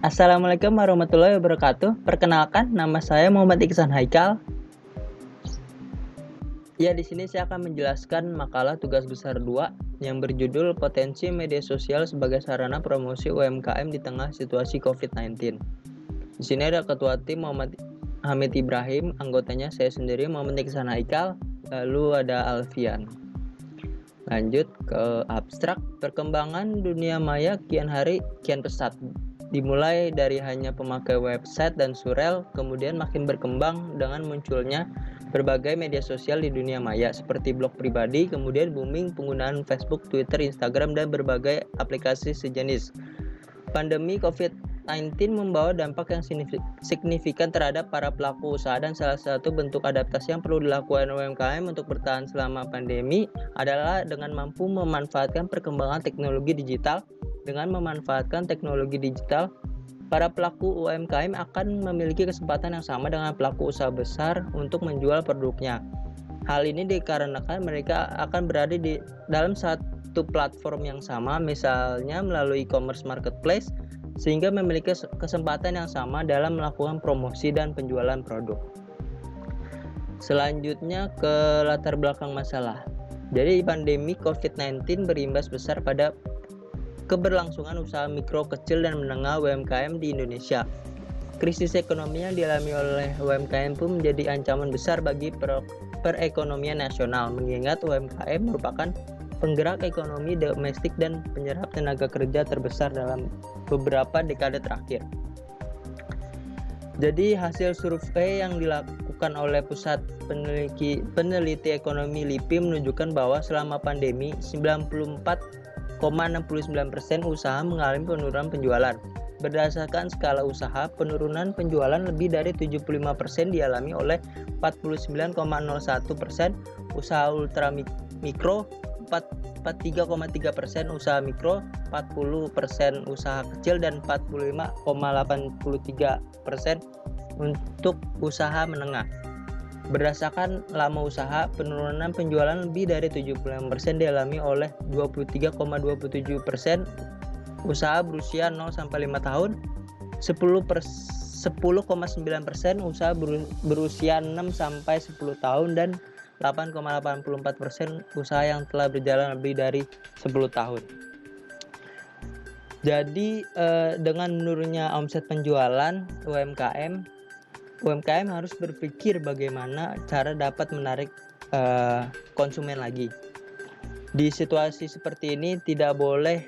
Assalamualaikum warahmatullahi wabarakatuh. Perkenalkan, nama saya Muhammad Iksan Haikal. Ya, di sini saya akan menjelaskan makalah tugas besar 2 yang berjudul Potensi Media Sosial sebagai Sarana Promosi UMKM di Tengah Situasi COVID-19. Di sini ada Ketua Tim Muhammad Hamid Ibrahim, anggotanya saya sendiri Muhammad Iksan Haikal, lalu ada Alfian. Lanjut ke abstrak. Perkembangan dunia maya kian hari kian pesat. Dimulai dari hanya pemakai website dan surel, kemudian makin berkembang dengan munculnya berbagai media sosial di dunia maya seperti blog pribadi, kemudian booming penggunaan Facebook, Twitter, Instagram, dan berbagai aplikasi sejenis. Pandemi COVID-19 membawa dampak yang signifikan terhadap para pelaku usaha, dan salah satu bentuk adaptasi yang perlu dilakukan UMKM untuk bertahan selama pandemi adalah dengan mampu memanfaatkan perkembangan teknologi digital. Dengan memanfaatkan teknologi digital, para pelaku UMKM akan memiliki kesempatan yang sama dengan pelaku usaha besar untuk menjual produknya. Hal ini dikarenakan mereka akan berada di dalam satu platform yang sama, misalnya melalui e-commerce marketplace, sehingga memiliki kesempatan yang sama dalam melakukan promosi dan penjualan produk. Selanjutnya ke latar belakang masalah. Jadi pandemi COVID-19 berimbas besar pada keberlangsungan usaha mikro, kecil, dan menengah UMKM di Indonesia. Krisis ekonomi yang dialami oleh UMKM pun menjadi ancaman besar bagi perekonomian nasional, mengingat UMKM merupakan penggerak ekonomi domestik dan penyerap tenaga kerja terbesar dalam beberapa dekade terakhir. Jadi hasil survei yang dilakukan oleh Pusat Peneliti Ekonomi LIPI menunjukkan bahwa selama pandemi 94,69% usaha mengalami penurunan penjualan. Berdasarkan skala usaha, penurunan penjualan lebih dari 75% dialami oleh 49,01% usaha ultra mikro, 43,3% usaha mikro, 40% usaha kecil, dan 45,83% untuk usaha menengah. Berdasarkan lama usaha, penurunan penjualan lebih dari 75% dialami oleh 23,27% usaha berusia 0-5 tahun, 10,9% usaha berusia 6-10 tahun, dan 8,84% usaha yang telah berjalan lebih dari 10 tahun. Jadi dengan menurunnya omset penjualan UMKM harus berpikir bagaimana cara dapat menarik konsumen lagi. Di situasi seperti ini tidak boleh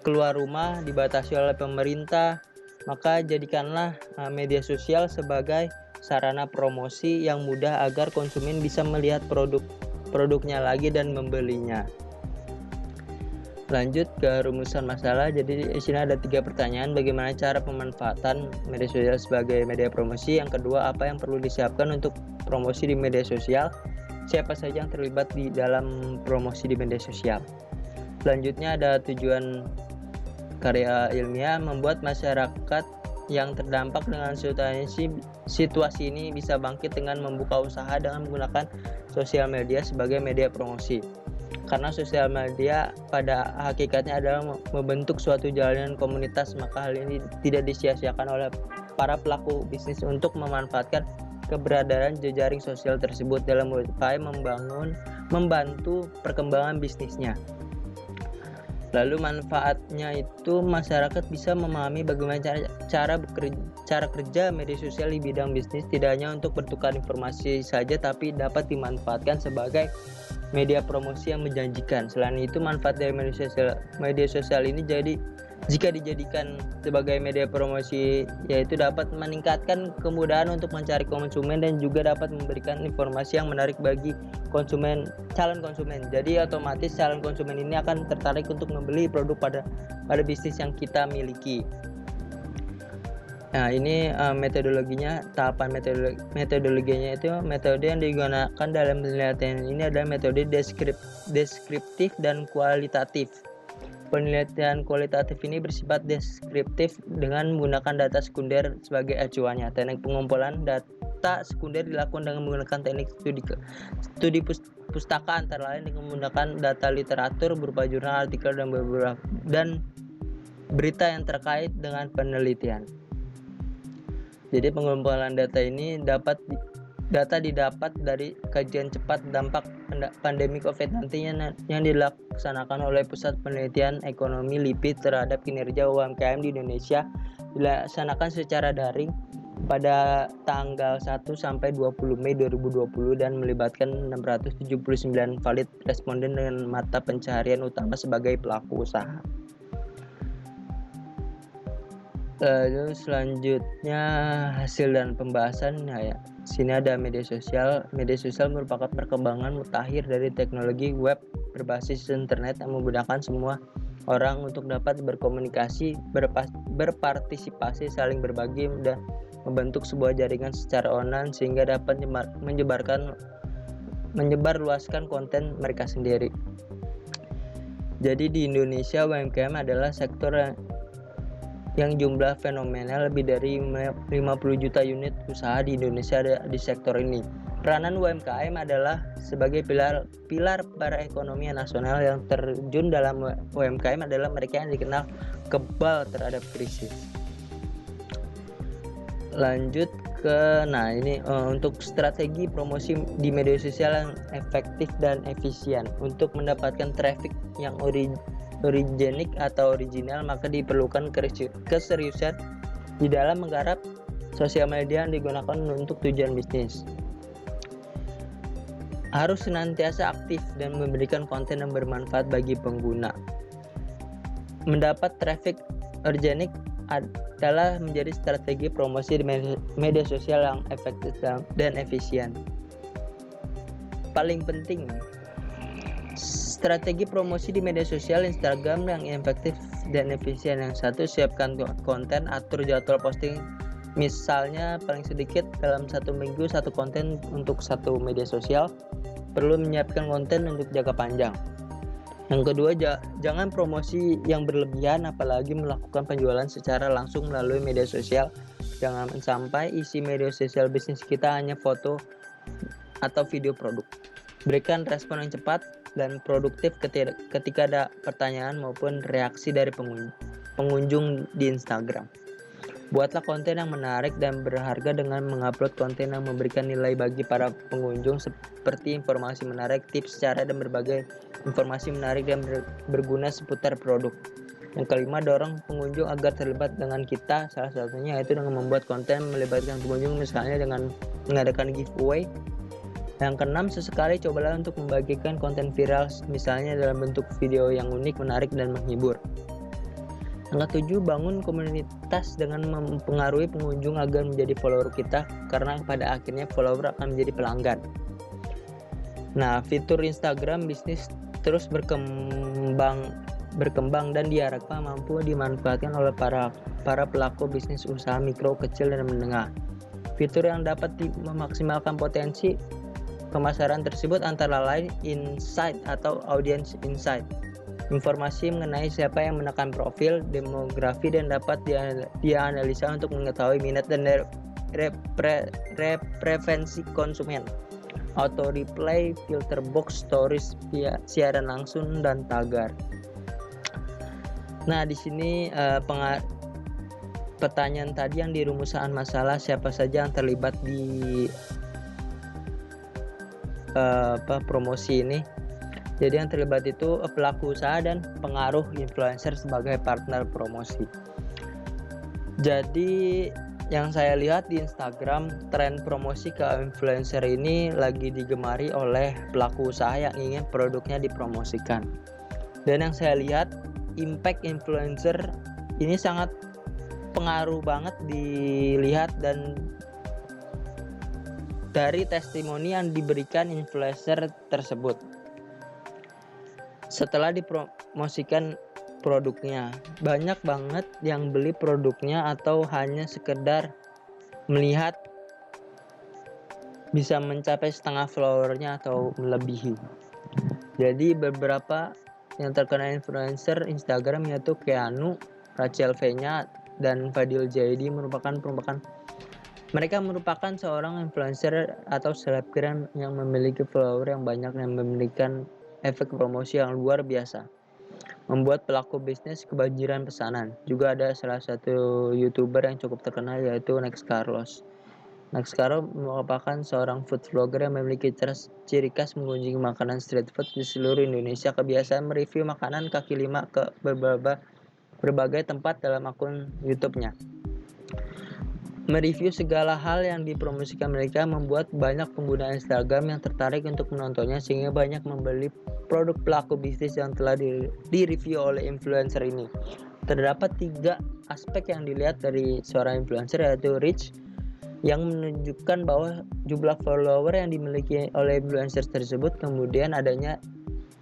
keluar rumah, dibatasi oleh pemerintah, maka jadikanlah media sosial sebagai sarana promosi yang mudah agar konsumen bisa melihat produknya lagi dan membelinya. Lanjut ke rumusan masalah. Jadi di sini ada 3 pertanyaan. Bagaimana cara pemanfaatan media sosial sebagai media promosi? Yang kedua, apa yang perlu disiapkan untuk promosi di media sosial? Siapa saja yang terlibat di dalam promosi di media sosial? Selanjutnya ada tujuan karya ilmiah, membuat masyarakat yang terdampak dengan situasi ini bisa bangkit dengan membuka usaha dengan menggunakan sosial media sebagai media promosi. Karena sosial media pada hakikatnya adalah membentuk suatu jaringan komunitas, maka hal ini tidak disia-siakan oleh para pelaku bisnis untuk memanfaatkan keberadaan jejaring sosial tersebut dalam upaya membantu perkembangan bisnisnya. Lalu manfaatnya itu masyarakat bisa memahami bagaimana cara kerja media sosial di bidang bisnis, tidak hanya untuk bertukar informasi saja, tapi dapat dimanfaatkan sebagai media promosi yang menjanjikan. Selain itu, manfaat dari media sosial ini jika dijadikan sebagai media promosi, yaitu dapat meningkatkan kemudahan untuk mencari konsumen dan juga dapat memberikan informasi yang menarik bagi calon konsumen. Jadi otomatis calon konsumen ini akan tertarik untuk membeli produk pada bisnis yang kita miliki. Nah, ini metodologinya, tahapan metodologinya itu metode yang digunakan dalam penelitian ini adalah metode deskriptif dan kualitatif. Penelitian kualitatif ini bersifat deskriptif dengan menggunakan data sekunder sebagai acuannya. Teknik pengumpulan data sekunder dilakukan dengan menggunakan teknik studi pustaka, antara lain dengan menggunakan data literatur berupa jurnal, artikel, dan berita yang terkait dengan penelitian. Jadi pengumpulan data ini didapat dari kajian cepat dampak pandemi COVID-19 yang dilaksanakan oleh Pusat Penelitian Ekonomi LIPI terhadap kinerja UMKM di Indonesia, dilaksanakan secara daring pada tanggal 1 sampai 20 Mei 2020 dan melibatkan 679 valid responden dengan mata pencaharian utama sebagai pelaku usaha. Lalu selanjutnya hasil dan pembahasan ya. Sini ada media sosial. Media sosial merupakan perkembangan mutakhir dari teknologi web berbasis internet yang memudahkan semua orang untuk dapat berkomunikasi, berpartisipasi, saling berbagi dan membentuk sebuah jaringan secara online sehingga dapat menyebarluaskan konten mereka sendiri. Jadi di Indonesia UMKM adalah sektor yang jumlah fenomenal lebih dari 50 juta unit usaha di Indonesia ada di sektor ini. Peranan UMKM adalah sebagai pilar perekonomian nasional. Yang terjun dalam UMKM adalah mereka yang dikenal kebal terhadap krisis. Lanjut ke untuk strategi promosi di media sosial yang efektif dan efisien. Untuk mendapatkan traffic yang originik atau original, maka diperlukan keseriusan di dalam menggarap sosial media yang digunakan untuk tujuan bisnis. Harus senantiasa aktif dan memberikan konten yang bermanfaat bagi pengguna. Mendapat traffic organik adalah menjadi strategi promosi di media sosial yang efektif dan efisien. Paling penting, strategi promosi di media sosial Instagram yang efektif dan efisien. Yang satu, siapkan konten, atur jadwal posting. Misalnya paling sedikit dalam satu minggu satu konten untuk satu media sosial. Perlu menyiapkan konten untuk jangka panjang. Yang kedua, jangan promosi yang berlebihan, apalagi melakukan penjualan secara langsung melalui media sosial. Jangan sampai isi media sosial bisnis kita hanya foto atau video produk. Berikan respon yang cepat dan produktif ketika ada pertanyaan maupun reaksi dari pengunjung di Instagram. Buatlah konten yang menarik dan berharga dengan mengupload konten yang memberikan nilai bagi para pengunjung seperti informasi menarik, tips cara, dan berbagai informasi menarik dan berguna seputar produk. Yang kelima, dorong pengunjung agar terlibat dengan kita. Salah satunya yaitu dengan membuat konten melibatkan pengunjung, misalnya dengan mengadakan giveaway. Yang keenam, sesekali cobalah untuk membagikan konten viral, misalnya dalam bentuk video yang unik, menarik, dan menghibur. Yang ketujuh, bangun komunitas dengan mempengaruhi pengunjung agar menjadi follower kita, karena pada akhirnya follower akan menjadi pelanggan. Nah, fitur Instagram bisnis terus berkembang dan diharapkan mampu dimanfaatkan oleh para pelaku bisnis usaha mikro, kecil, dan menengah. Fitur yang dapat memaksimalkan potensi pemasaran tersebut antara lain insight atau audience insight. Informasi mengenai siapa yang menekan profil, demografi, dan dapat dianalisa untuk mengetahui minat dan preferensi konsumen. Auto replay, filter box, stories, siaran langsung, dan tagar. Nah, di sini pertanyaan tadi yang di rumusan masalah, siapa saja yang terlibat di promosi ini. Jadi yang terlibat itu pelaku usaha dan pengaruh influencer sebagai partner promosi. Jadi yang saya lihat di Instagram, tren promosi ke influencer ini lagi digemari oleh pelaku usaha yang ingin produknya dipromosikan. Dan yang saya lihat, impact influencer ini sangat pengaruh banget dilihat dan dari testimoni yang diberikan influencer tersebut. Setelah dipromosikan produknya, banyak banget yang beli produknya atau hanya sekedar melihat bisa mencapai setengah followernya atau melebihi. Jadi beberapa yang terkena influencer Instagram yaitu Keanu, Rachel Fenya, dan Fadil Jaidi mereka merupakan seorang influencer atau selebgram yang memiliki follower yang banyak dan memberikan efek promosi yang luar biasa. membuat pelaku bisnis kebanjiran pesanan. Juga ada salah satu YouTuber yang cukup terkenal yaitu Next Carlos. Next Carlos merupakan seorang food vlogger yang memiliki ciri khas mengunjungi makanan street food di seluruh Indonesia. Kebiasaan mereview makanan kaki lima ke berbagai tempat dalam akun YouTube-nya. Mereview segala hal yang dipromosikan mereka membuat banyak pengguna Instagram yang tertarik untuk menontonnya sehingga banyak membeli produk pelaku bisnis yang telah direview oleh influencer ini. Terdapat 3 aspek yang dilihat dari seorang influencer, yaitu reach, yang menunjukkan bahwa jumlah follower yang dimiliki oleh influencer tersebut, kemudian adanya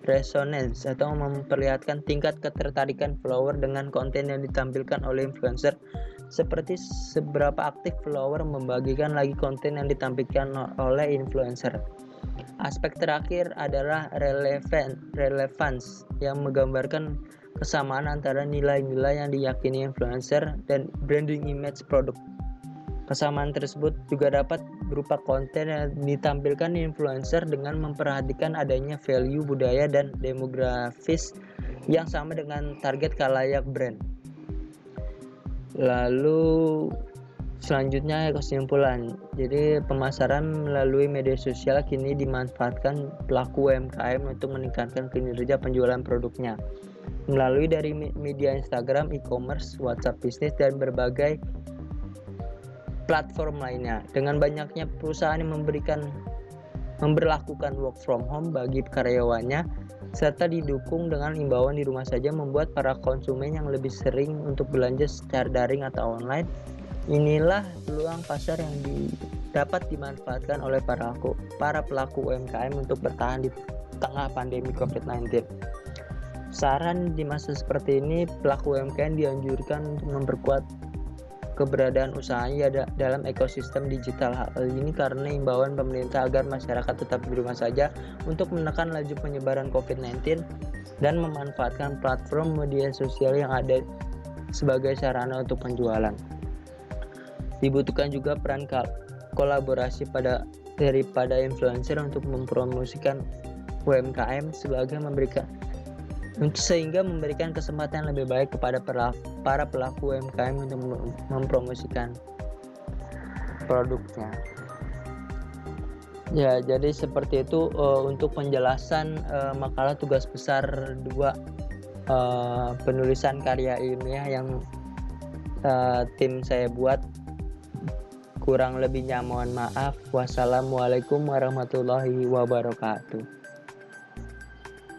resonance atau memperlihatkan tingkat ketertarikan follower dengan konten yang ditampilkan oleh influencer, seperti seberapa aktif follower membagikan lagi konten yang ditampilkan oleh influencer. Aspek terakhir adalah relevance yang menggambarkan kesamaan antara nilai-nilai yang diyakini influencer dan branding image produk. Kesamaan tersebut juga dapat berupa konten yang ditampilkan influencer dengan memperhatikan adanya value budaya dan demografis yang sama dengan target khalayak brand. Lalu selanjutnya kesimpulan. Jadi pemasaran melalui media sosial kini dimanfaatkan pelaku UMKM untuk meningkatkan kinerja penjualan produknya melalui dari media Instagram, e-commerce, WhatsApp bisnis, dan berbagai platform lainnya. Dengan banyaknya perusahaan yang memberlakukan work from home bagi karyawannya serta didukung dengan imbauan di rumah saja, membuat para konsumen yang lebih sering untuk belanja secara daring atau online. Inilah peluang pasar yang dapat dimanfaatkan oleh para pelaku UMKM untuk bertahan di tengah pandemi COVID-19. Saran di masa seperti ini, pelaku UMKM dianjurkan untuk memperkuat keberadaan usahanya dalam ekosistem digital. Hal ini karena imbauan pemerintah agar masyarakat tetap di rumah saja untuk menekan laju penyebaran COVID-19 dan memanfaatkan platform media sosial yang ada sebagai sarana untuk penjualan. Dibutuhkan juga peran kolaborasi daripada influencer untuk mempromosikan UMKM sehingga memberikan kesempatan lebih baik kepada para pelaku UMKM untuk mempromosikan produknya. Ya, jadi seperti itu untuk penjelasan makalah tugas besar 2 penulisan karya ilmiah yang tim saya buat. Kurang lebihnya mohon maaf. Wassalamualaikum warahmatullahi wabarakatuh.